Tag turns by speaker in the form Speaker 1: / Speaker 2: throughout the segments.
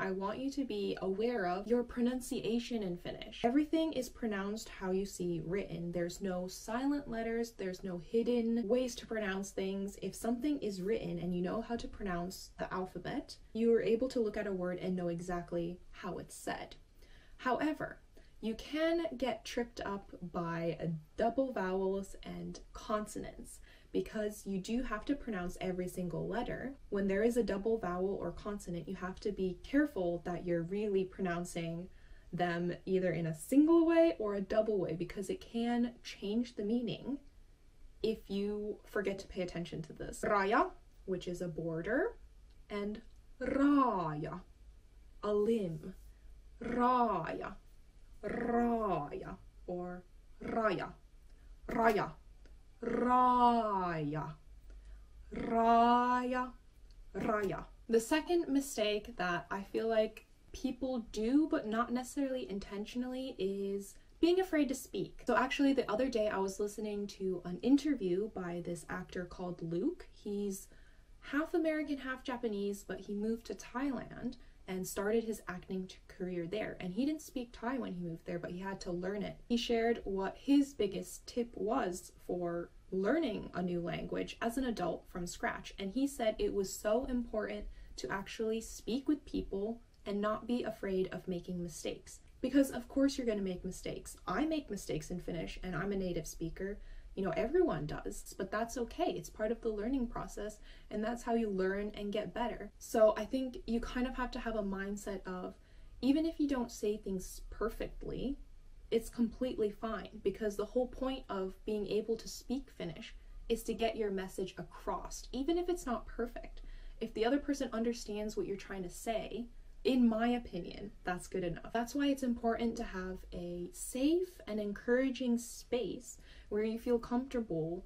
Speaker 1: I want you to be aware of your pronunciation in Finnish. Everything is pronounced how you see written. There's no silent letters, there's no hidden ways to pronounce things. If something is written and you know how to pronounce the alphabet, you are able to look at a word and know exactly how it's said. However, you can get tripped up by double vowels and consonants because you do have to pronounce every single letter. When there is a double vowel or consonant, you have to be careful that you're really pronouncing them either in a single way or a double way, because it can change the meaning if you forget to pay attention to this. Raja, which is a border, and raja, a limb. Raja, raja, or raja, raja, raya, raya, raya. The second mistake that I feel like people do, but not necessarily intentionally, is being afraid to speak. So actually the other day I was listening to an interview by this actor called Luke. He's half American, half Japanese, but he moved to Thailand and started his acting career there. And he didn't speak Thai when he moved there, but he had to learn it. He shared what his biggest tip was for learning a new language as an adult from scratch. And he said it was so important to actually speak with people and not be afraid of making mistakes. Because of course you're going to make mistakes. I make mistakes in Finnish and I'm a native speaker. You know, everyone does, but that's okay. It's part of the learning process, and that's how you learn and get better. So I think you kind of have to have a mindset of, even if you don't say things perfectly, it's completely fine, because the whole point of being able to speak Finnish is to get your message across, even if it's not perfect. If the other person understands what you're trying to say, in my opinion, that's good enough. That's why it's important to have a safe and encouraging space where you feel comfortable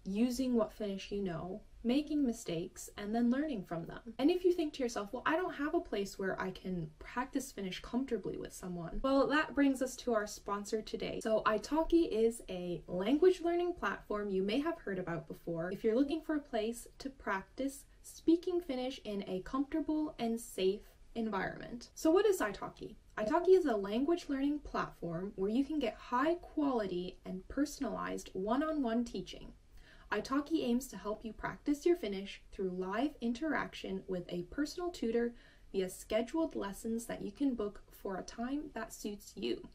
Speaker 1: using what Finnish you know, making mistakes, and then learning from them. And if you think to yourself, well, I don't have a place where I can practice Finnish comfortably with someone, well, that brings us to our sponsor today. So italki is a language learning platform you may have heard about before if you're looking for a place to practice speaking Finnish in a comfortable and safe environment. So what is italki? Italki is a language learning platform where you can get high quality and personalized one-on-one teaching. Italki aims to help you practice your Finnish through live interaction with a personal tutor via scheduled lessons that you can book for a time that suits you.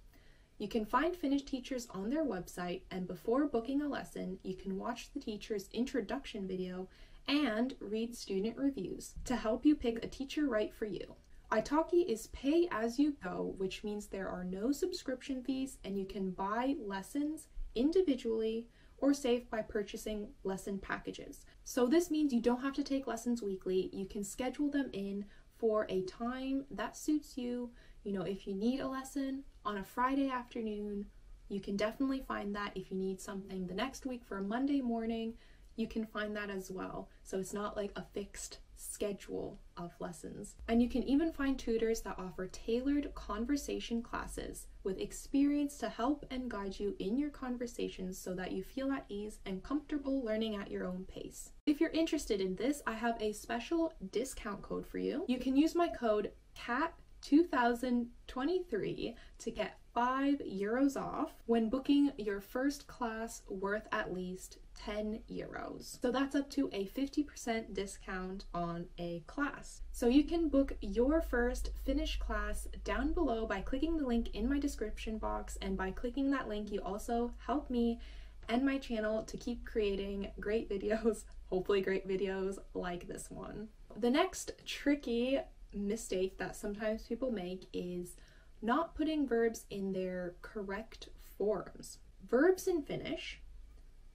Speaker 1: You can find Finnish teachers on their website, and before booking a lesson, you can watch the teacher's introduction video and read student reviews to help you pick a teacher right for you. Italki is pay as you go, which means there are no subscription fees, and you can buy lessons individually or save by purchasing lesson packages. So this means you don't have to take lessons weekly. You can schedule them in for a time that suits you. You know, if you need a lesson on a Friday afternoon, you can definitely find that. If you need something the next week for a Monday morning, you can find that as well. So it's not like a fixed schedule of lessons. And you can even find tutors that offer tailored conversation classes with experience to help and guide you in your conversations so that you feel at ease and comfortable learning at your own pace. If you're interested in this, I have a special discount code for you. You can use my code CAT2023 to get €5 off when booking your first class worth at least €10. So that's up to a 50% discount on a class. So you can book your first Finnish class down below by clicking the link in my description box, and by clicking that link you also help me and my channel to keep creating great videos, hopefully great videos like this one. The next tricky mistake that sometimes people make is not putting verbs in their correct forms. Verbs in Finnish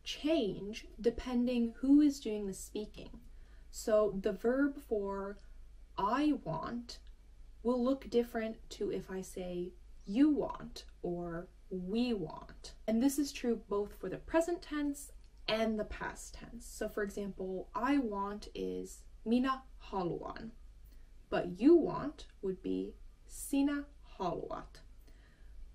Speaker 1: change depending who is doing the speaking. So the verb for I want will look different to if I say you want or we want. And this is true both for the present tense and the past tense. So for example, I want is minä haluan, but you want would be sinä haluat.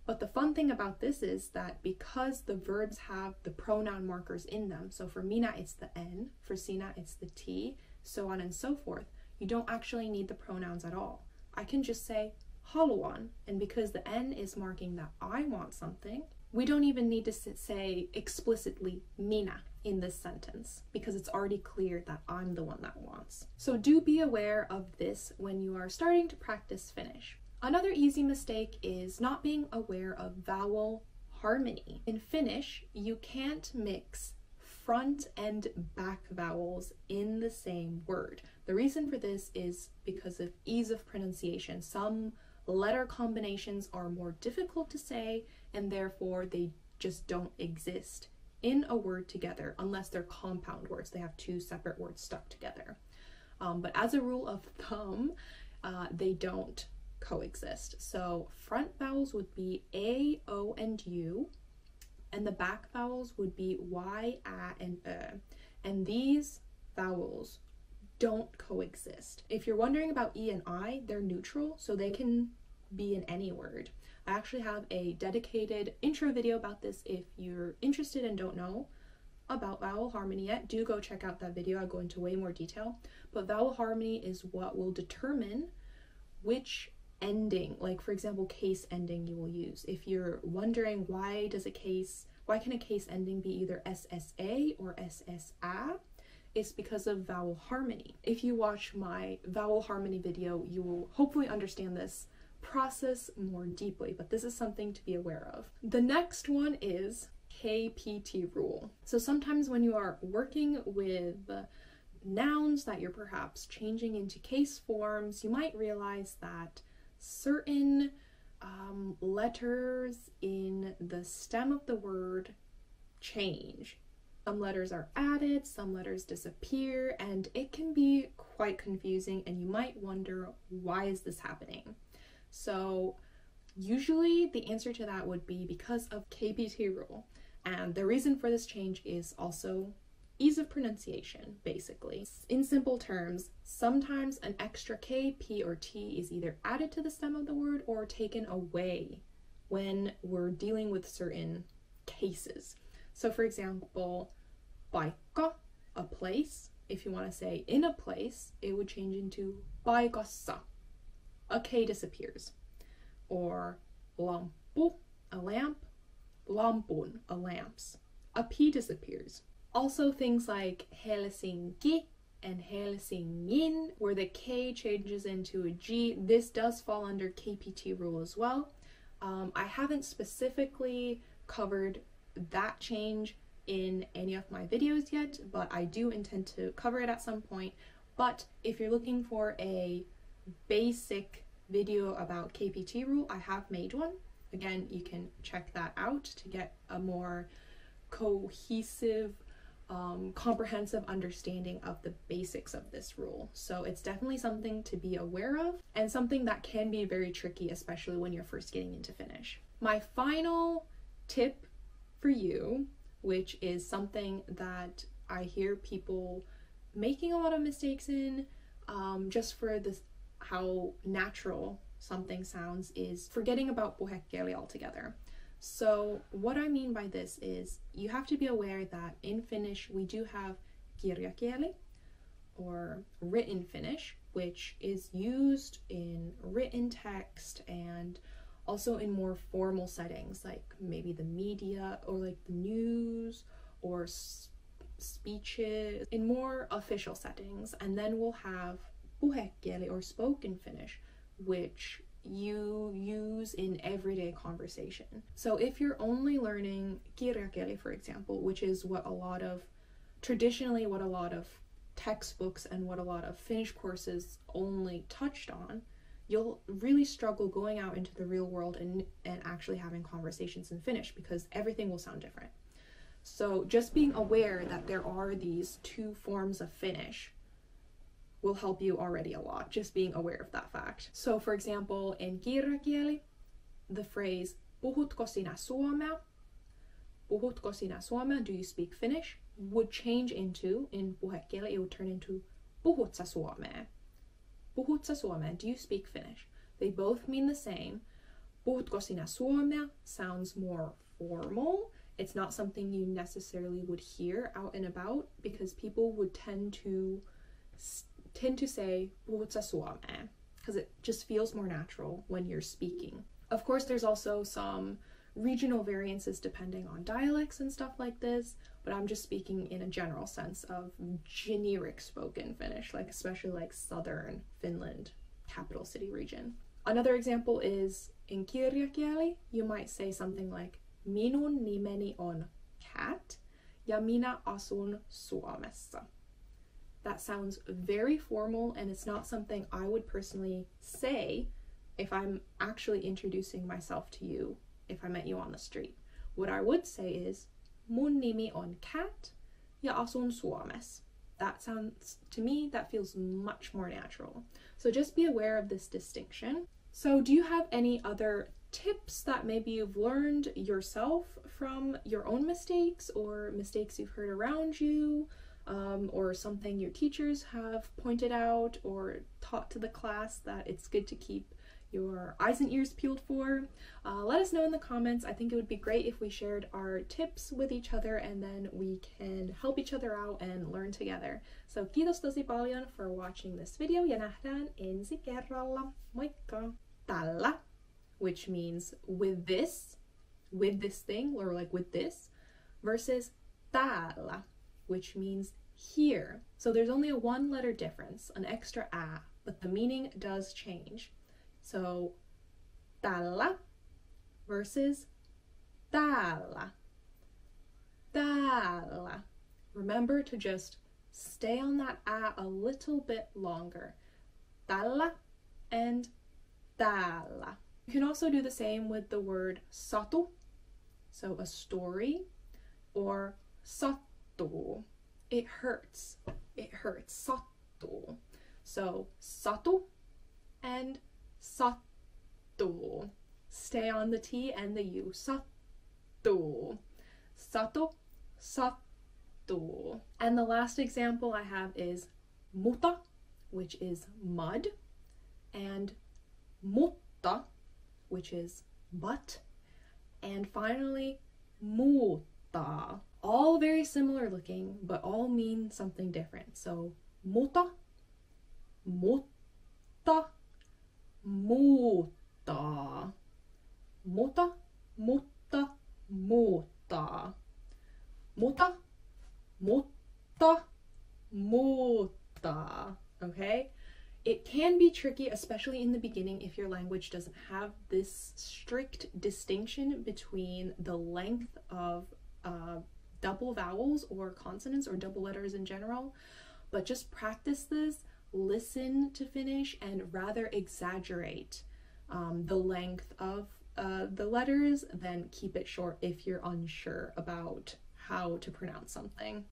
Speaker 1: But the fun thing about this is that because the verbs have the pronoun markers in them, so for minä it's the N, for sinä it's the T, so on and so forth, you don't actually need the pronouns at all. I can just say haluan, and because the N is marking that I want something, we don't even need to say explicitly mina in this sentence because it's already clear that I'm the one that wants. So do be aware of this when you are starting to practice Finnish. Another easy mistake is not being aware of vowel harmony. In Finnish, you can't mix front and back vowels in the same word. The reason for this is because of ease of pronunciation. Some letter combinations are more difficult to say, and therefore they just don't exist in a word together unless they're compound words. They have two separate words stuck together. But as a rule of thumb, they don't coexist. So front vowels would be A, O, and U, and the back vowels would be Y, A, and E. And these vowels don't coexist. If you're wondering about E and I, they're neutral, so they can be in any word. I actually have a dedicated intro video about this. If you're interested and don't know about vowel harmony yet, do go check out that video. I go into way more detail. But vowel harmony is what will determine which ending, like for example, case ending you will use. If you're wondering why can a case ending be either SSA or SSA, it's because of vowel harmony. If you watch my vowel harmony video, you will hopefully understand this process more deeply, but this is something to be aware of. The next one is KPT rule. So sometimes when you are working with nouns that you're perhaps changing into case forms, you might realize that certain letters in the stem of the word change. Some letters are added, some letters disappear, and it can be quite confusing, and you might wonder, why is this happening? So usually the answer to that would be because of KPT rule. And the reason for this change is also ease of pronunciation, basically. In simple terms, sometimes an extra K, P, or T is either added to the stem of the word or taken away when we're dealing with certain cases. So for example, paikka, a place. If you want to say in a place, it would change into paikassa. A K disappears. Or lampu, a lamp. Lampun, a lamps. A P disappears. Also things like Helsinki and Helsingin, where the K changes into a G. This does fall under KPT rule as well. I haven't specifically covered that change in any of my videos yet, but I do intend to cover it at some point. But if you're looking for a basic video about KPT rule, I have made one. Again, you can check that out to get a more cohesive, comprehensive understanding of the basics of this rule. So it's definitely something to be aware of and something that can be very tricky, especially when you're first getting into Finnish. My final tip for you, which is something that I hear people making a lot of mistakes in, just for this, how natural something sounds, is forgetting about puhekieli altogether. So what I mean by this is you have to be aware that in Finnish we do have kirjakieli, or written Finnish, which is used in written text and also in more formal settings, like maybe the media or like the news or speeches, in more official settings. And then we'll have puhekieli, or spoken Finnish, which you use in everyday conversation. So if you're only learning kirjakieli, for example, which is traditionally what a lot of textbooks and what a lot of Finnish courses only touched on, you'll really struggle going out into the real world and actually having conversations in Finnish, because everything will sound different. So just being aware that there are these two forms of Finnish will help you already a lot, just being aware of that fact. So for example, in kirjakieli, the phrase puhutko sinä suomea, puhutko sinä suomea, do you speak Finnish, would change into, in puhekieli, it would turn into puhut sä suomea. Puhut sä suomea, do you speak Finnish? They both mean the same. Puhutko sinä suomea sounds more formal. It's not something you necessarily would hear out and about, because people would tend to say puhut sä suomea. because it just feels more natural when you're speaking. Of course, there's also some regional variances depending on dialects and stuff like this, but I'm just speaking in a general sense of generic spoken Finnish, like especially like southern Finland, capital city region. Another example is in kirjakieli, you might say something like minun nimeni on Cat ja minä asun Suomessa. That sounds very formal, and it's not something I would personally say if I'm actually introducing myself to you if I met you on the street. What I would say is mun nimi on Cat ja asun Suomessa. That sounds, to me, that feels much more natural. So just be aware of this distinction. So do you have any other tips that maybe you've learned yourself from your own mistakes, or mistakes you've heard around you, or something your teachers have pointed out or taught to the class that it's good to keep your eyes and ears peeled for? Let us know in the comments. I think it would be great if we shared our tips with each other, and then we can help each other out and learn together. So kiitos tosi paljon for watching this video, ja nähdään ensi kerralla. Moikka! Tällä, which means with this thing, or like with this, versus täällä, which means here. So there's only a one letter difference, an extra a, but the meaning does change. So tällä versus täällä. Täällä. Remember to just stay on that a little bit longer. Tällä and täällä. You can also do the same with the word satu, so a story, or sattuu. It hurts. It hurts. Sattuu. So satu and sattuu. Stay on the T and the U. Sattuu. Satu, sattuu. And the last example I have is muta, which is mud, and mutta, which is but, and finally muuttaa. All very similar looking, but all mean something different. So muta, mutta, muuttaa. Muta, mutta, muuttaa. Muta, mutta, muuttaa. Okay? It can be tricky, especially in the beginning, if your language doesn't have this strict distinction between the length of double vowels or consonants or double letters in general. But just practice this, listen to Finnish, and rather exaggerate the length of the letters than keep it short if you're unsure about how to pronounce something.